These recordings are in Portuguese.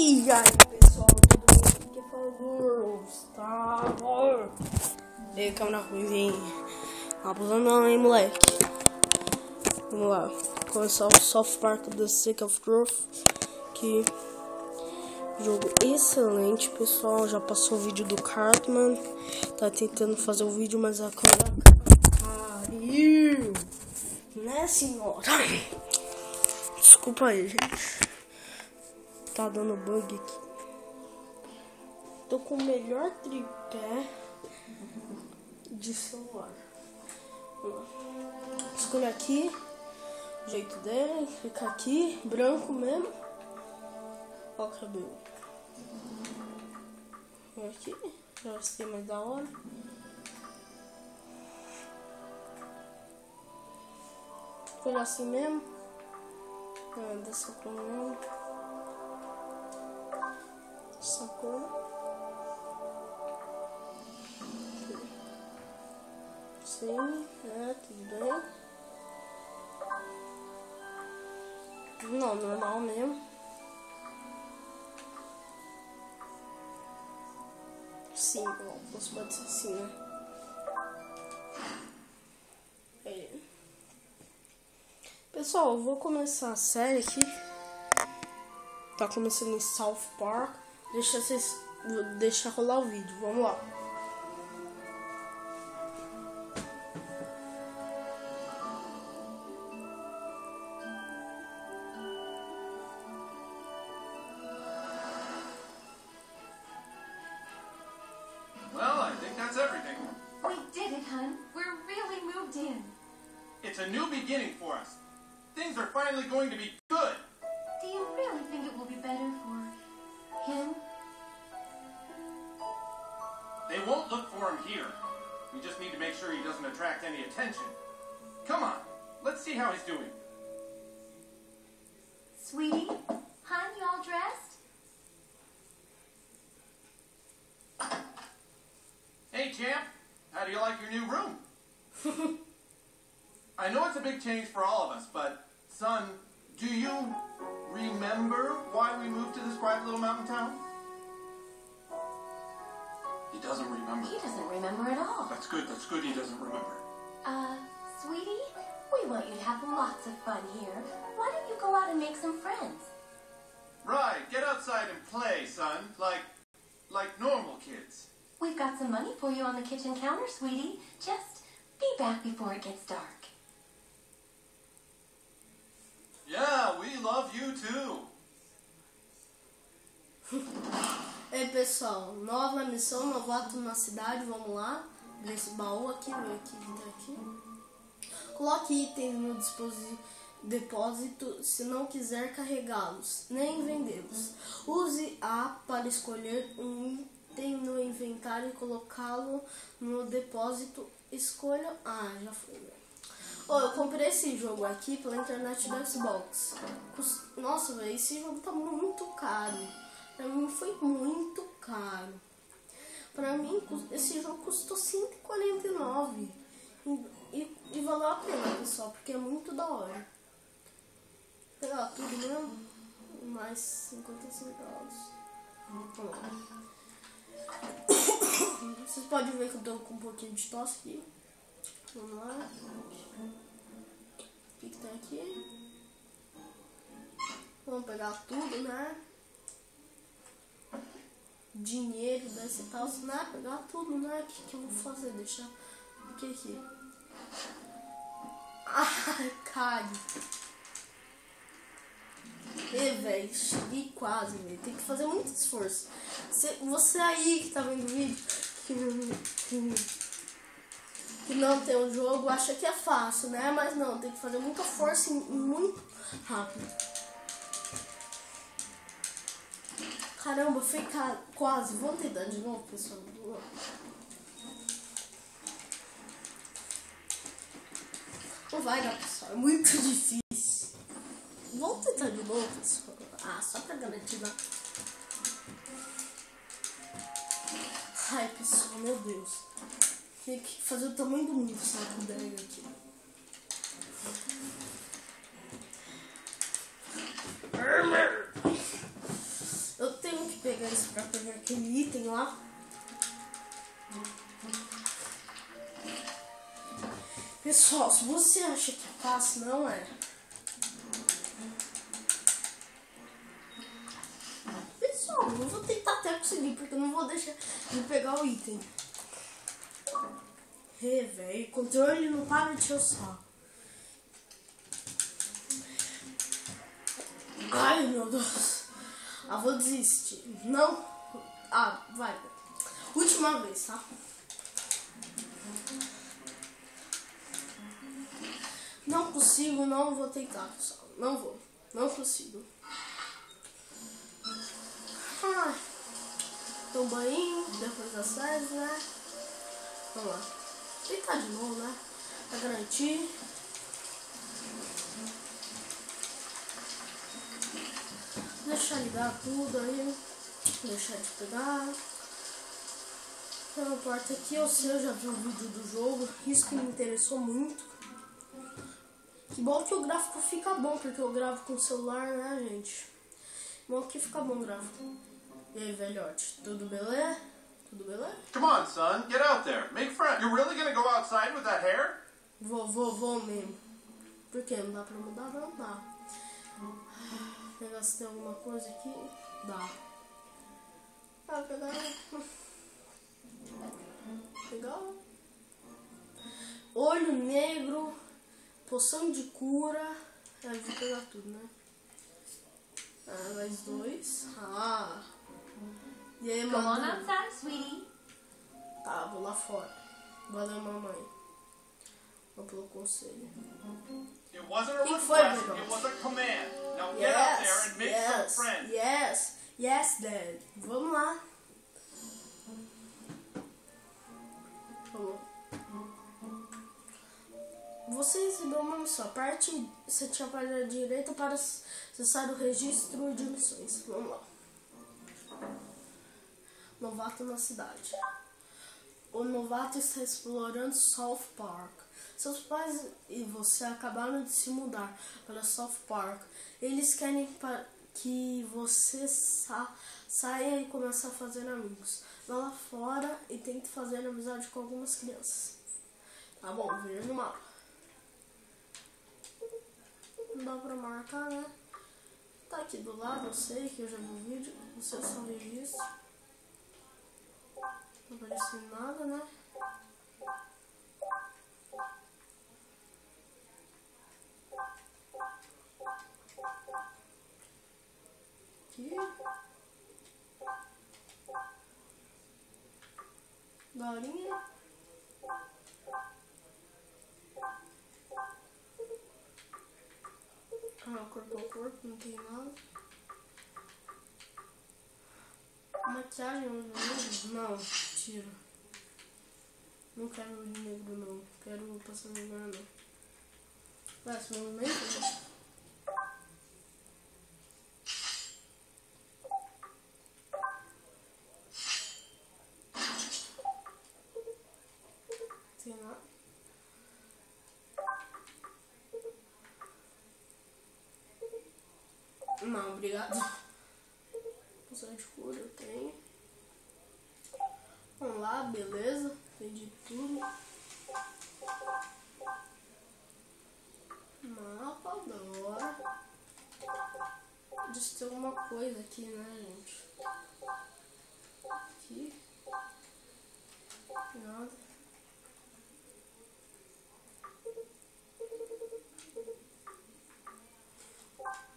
E aí pessoal, tudo bem? Aqui falou Gustavo. E aí, câmera ruim. Abusando não, hein, moleque. Vamos lá. Começar o South Park The Stick of Truth. Que jogo excelente, pessoal. Já passou o vídeo do Cartman. Tá tentando fazer o vídeo, mas a câmera caiu. Né, senhora? Desculpa aí, gente. Tá dando bug aqui. Tô com o melhor tripé de celular. Escolha aqui o jeito dele, fica aqui, branco mesmo. Ó o cabelo. Aqui, já vai ser mais da hora. Escolha assim mesmo. Dessa cor mesmo. Sacou? Sim, tudo bem. Não, normal mesmo. Sim, você pode ser assim, né? Aí. Pessoal, eu vou começar a série aqui. Tá começando em South Park. Deixa rolar o vídeo, vamos lá. Well, I think that's everything. We did it, hon. We're really moved in. It's a new beginning for us. Things are finally going to be good. Do you really think it will be better for him? They won't look for him here. We just need to make sure he doesn't attract any attention. Come on, let's see how he's doing. Sweetie, hon, you all dressed? Hey, champ, how do you like your new room? I know it's a big change for all of us, but, son, do you remember why we moved to this quiet little mountain town? He doesn't remember. He doesn't remember at all. That's good he doesn't remember. Sweetie, we want you to have lots of fun here. Why don't you go out and make some friends? Right, get outside and play, son, like normal kids. We've got some money for you on the kitchen counter, sweetie. Just be back before it gets dark. Yeah, we love you too. Ei pessoal, nova missão, novato na cidade, vamos lá. Nesse baú aqui, aqui. Coloque itens no depósito se não quiser carregá-los, nem vendê-los. Use A para escolher um item no inventário e colocá-lo no depósito. Escolha... já foi. Eu comprei esse jogo aqui pela internet do Xbox. Nossa, velho, esse jogo tá muito caro. Pra mim foi muito caro. Pra mim, esse jogo custou R$149. E valeu a pena, pessoal, porque é muito da hora. Vou pegar tudo mesmo. Mais 50 centavos. Vocês podem ver que eu tô com um pouquinho de tosse aqui. Vamos lá. O que tem aqui? Vamos pegar tudo, né? Dinheiro, desse tal, né? Pegar tudo, né? O que eu vou fazer? Deixar o que aqui? Ai, cai. Velho, cheguei quase, velho. Tem que fazer muito esforço. Você aí que tá vendo o vídeo que não tem um jogo, acha que é fácil, né? Mas não, tem que fazer muita força e muito rápido. Caramba, foi quase. Vamos tentar de novo, pessoal. Não vai dar, pessoal. É muito difícil. Vamos tentar de novo, pessoal. Só pra garantir. Ai, pessoal, meu Deus. Tem que fazer o tamanho do meu saco dele aqui. Eu tenho vez pra pegar aquele item lá. Pessoal, se você acha que é fácil, não é. Pessoal, eu vou tentar até conseguir, porque eu não vou deixar de pegar o item. Velho, controle não para de encher o saco. Ai, meu Deus. Ah, vou desistir. Não. Ah, vai. Última vez, tá? Não consigo, não vou tentar, pessoal. Não vou. Não consigo. Ah, um banho, depois das séries, né? Vamos lá. Tentar de novo, né? Pra garantir. Deixar ligar tudo aí. Deixar de pegar. Não importa aqui, eu sei, eu já vi o vídeo do jogo. Isso que me interessou muito. Que bom que o gráfico fica bom, porque eu gravo com o celular, né, gente? Bom que fica bom o gráfico. E aí, velhote, tudo beleza? Tudo beleza? Come on, son. Get out there. Make friends. You're really gonna go outside with that hair? Vou mesmo. Por quê? Não dá pra mudar? Não dá. Pegar se tem alguma coisa aqui. Dá. Ah, pegar. Legal. Olho negro. Poção de cura. Aí vou pegar tudo, né? Ah, mais 2. Ah. E aí, Come on mano? outside, sweetie. Tá, vou lá fora. Valeu, mamãe. Vou pelo conselho. It wasn't a Que foi, request. Bruno? It was a command. Now get out there and make some friends. Yes, Dad. Vamos lá. Vamos. Você recebeu uma missão. Aperte setinha para a direita para acessar o registro de missões. Vamos lá. Novato na cidade. O novato está explorando South Park. Seus pais e você acabaram de se mudar para South Park. Eles querem que você saia e comece a fazer amigos. Vá lá fora e tente fazer amizade com algumas crianças. Tá bom, vira no mapa. Não dá pra marcar, né? Tá aqui do lado, eu sei que eu já vi o vídeo. Você só registro. Não apareceu nada, né? Aqui. Daorinha. Ah, cortou o corpo, não tem nada. Maquiagem, olho negro? Não, tira. Não quero olho negro, não. Quero passar vergonha, não. Vai, esse movimento, né? Tem nada. Não, obrigado. Poção de cura eu tenho. Vamos lá, beleza. Entendi tudo. Mapa, da hora. Deixa eu ter alguma coisa aqui, né, gente? Aqui. Nada.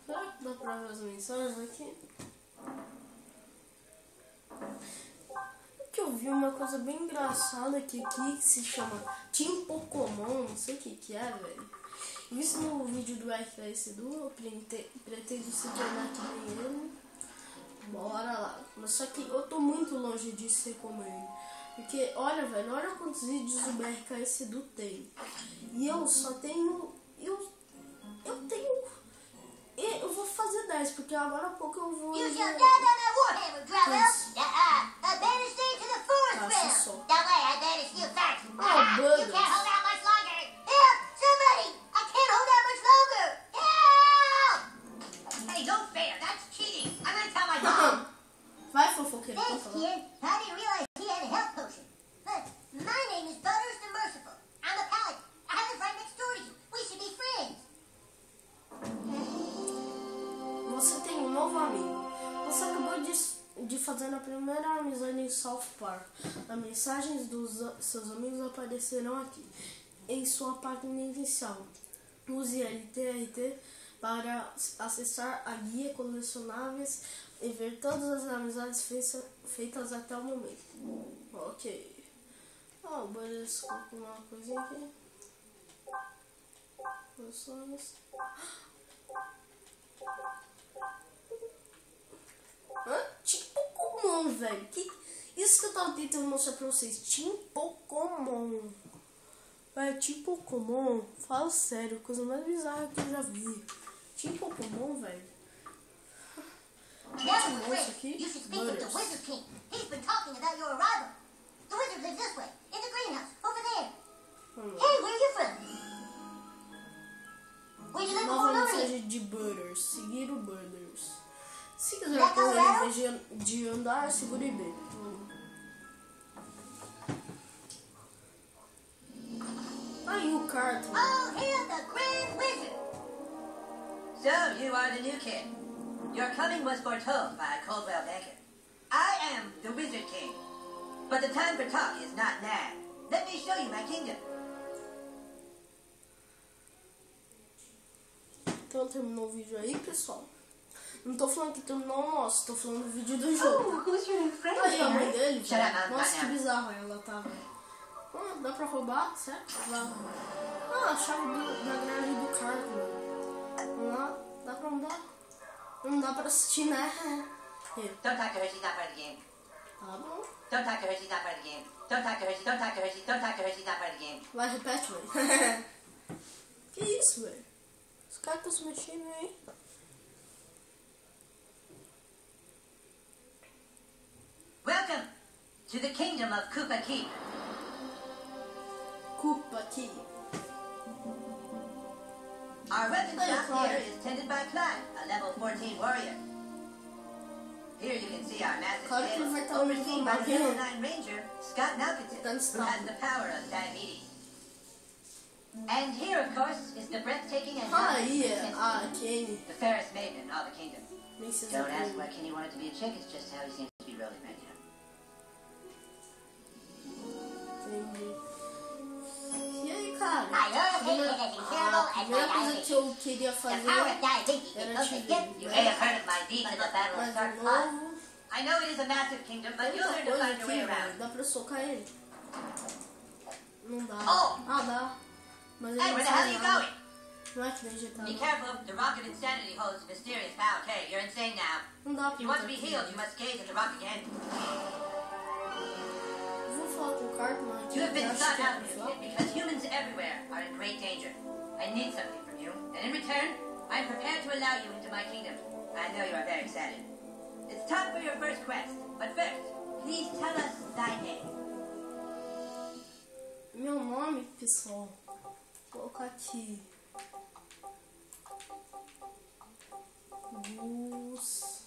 Será que dá pra ver as mensagens aqui? Que eu vi uma coisa bem engraçada aqui que se chama Team Pokémon, não sei o que é, velho. Vi isso no vídeo do RKS-Du, eu pretendo se tornar que nem ele. Bora lá. Mas só que eu tô muito longe de ser como ele. Porque, olha, velho, olha quantos vídeos o RKS-Du tem. E eu só tenho... Eu vou fazer 10, porque agora há pouco eu vou... You shall die by my warhammer, Growell. Banish thee to the forest That's realm. so- That way I banish you first. Oh, You goodness. can't hold out much longer. Help! Somebody! I can't hold out much longer. Help! Hey, no fair. That's cheating. I'm gonna tell my mom. Vai, fofoqueiro. Thanks, Conta lá. kid. I didn't realize he had a health potion. But my name is Butters the Merciful. I'm a paladin. I live right next door to you. We should be friends. Você tem um novo amigo. Você acabou de fazer a primeira amizade em South Park. As mensagens dos seus amigos aparecerão aqui. Em sua página inicial. Use LTRT para acessar a guia colecionáveis e ver todas as amizades feitas até o momento. Ok. Oh, beleza, colocar uma coisinha aqui. Coleções. Team Pokémon, velho. Isso que eu tava tentando mostrar pra vocês. Team Pokémon. Velho, Team Pokémon. Fala sério, coisa mais bizarra que eu já vi. Team Pokémon, velho. Now, friends, you should speak with the Wizard King. He's been talking about your arrival. The wizard lives this way, in the greenhouse, over there. Hey, where are you from? Where'd you live before Nova Loneliness? mensagem de Butters. Seguir o Butters. Se quiser correr em vez de andar, segure B. Aí o Cartman. Oh, here's the Grand Wizard. So, you are the new kid. Your coming was foretold by Coldwell Banker. I am the Wizard King. But the time for talk is not now. Let me show you my kingdom. Então terminou o vídeo aí, pessoal. Não tô falando que terminou o nosso, tô falando do vídeo do jogo. Oh, who's your new friend, Aí a mãe Harry? dele, Shut up, man. nossa, que bizarro ela tava. Dá pra roubar, certo? A chave da garagem do Cartman. Vamos lá, dá pra mudar? Não dá pra assistir, né? Don't talk to her, she's not part of the game. Tá bom. Don't talk to her, she's not part of the game. Don't talk to her, don't talk to her, don't talk to her, she's not part of the game. Vai, repete, velho. Que isso, velho? Os caras estão se mexendo aí. Welcome to the kingdom of Koopa Keep. Culpa aqui. Our weapon Hey, shop Clyde. here is tended by Clyde, a level 14 warrior. Here you can see our massive Clyde table, vai estar overseen by the ouvindo level 9 ranger, Scott Malkinson, That's who has the power of diabetes. And here, of course, is the breathtaking and Aí, Princess, a Kenny. the fairest maiden in all the kingdom. Princesa Don't ask Kenny. why Kenny wanted to be a chick, it's just how he seems to be rolling right now. Entendi. E aí, cara? I love him because he's terrible A at primeira my coisa que eu queria The power fazer of diabetes era is te okay. ver. You may have heard of my deeds in the Battle of Mas de Stark novo, I know it is a massive kingdom, but you'll outra learn to coisa find your way aqui, around. velho. Dá pra socar ele? Não dá. Oh! Ah, dá. Mas ele Hey, não where the hell are faz you nada. going? Não é que nem GTA. Be careful, the rock of insanity holds mysterious power. Okay, you're insane now. Não dá If pra you want to be entrar aqui. healed, you must gaze at the rock again. Vou falar com o Cartman aqui. You have been eu acho sought que é out, pra new falar. kid, because humans everywhere are in great danger. I need something from you, and in return, I am prepared to allow you into my kingdom. I know you are very excited. It's time for your first quest, but first, please tell us thy name. Meu nome, pessoal. Vou colocar aqui. Gus.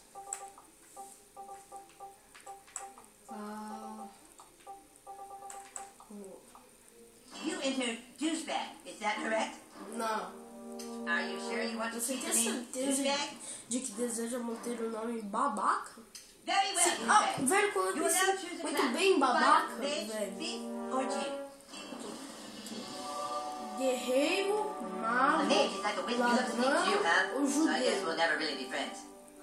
You entered douchebag, is that correct? Não. Are you sure you want to Você keep tem the name certeza douchebag? de que deseja manter o nome babaca? Very well, Sim. Ah, douchebag. velho, quando You eu will now disse choose a muito class. bem babaca, Fighter, mage, velho. thief, or Jew. Guerreiro, A mago, mage is like a wizard. You look sneaky, you, ladrão, huh? o So I guess judeu. we'll never really be friends.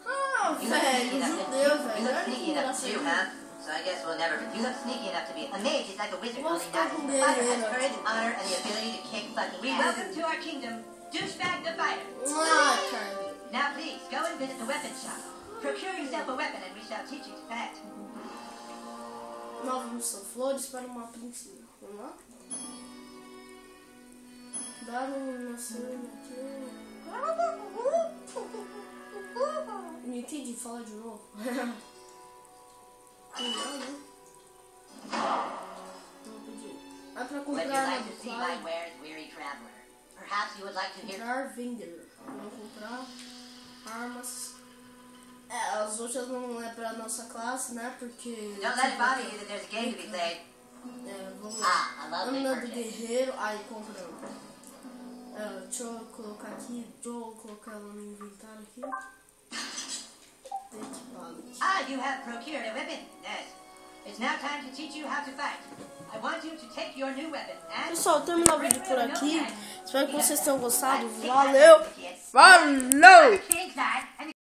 Ah, You look sneaky velho, o enough to, judeu, you velho. look Olha que sneaky enough to Jew, engraçado. huh? So I guess we'll never. You look sneaky enough to be. A mage is like a wizard, Vamos only ficar now com the fighter has guerreiro. courage, honor, and the ability to kick fucking ass. Welcome to our kingdom, douchebag the fighter. Ah, cara. Now please go and visit the weapon shop. Procure yourself a weapon, and we shall teach you to fight. Nova missão, flores para uma princesa. Vamos lá? Dar iluminação aqui. Não entendi, fala de novo. Não, né? Não pedi. É pra Would comprar you arma like do to see my Clyde. wares, weary traveler? Perhaps you would like to hear. Comprar vender. Vou comprar armas. As outras não é pra nossa classe, né? Porque... Don't let it bother you that there's a game to be played. Vamos lá. I love Lâmina do big purchase. guerreiro. Aí, comprando. Deixa eu colocar aqui. Vou colocar ela no inventário aqui. Equipado aqui. Ah, you have procured a weapon. Yes. It's now time to teach you how to fight. I want you to take your new weapon and... Pessoal, terminar o vídeo por aqui. Espero que vocês tenham gostado. Valeu! Falou!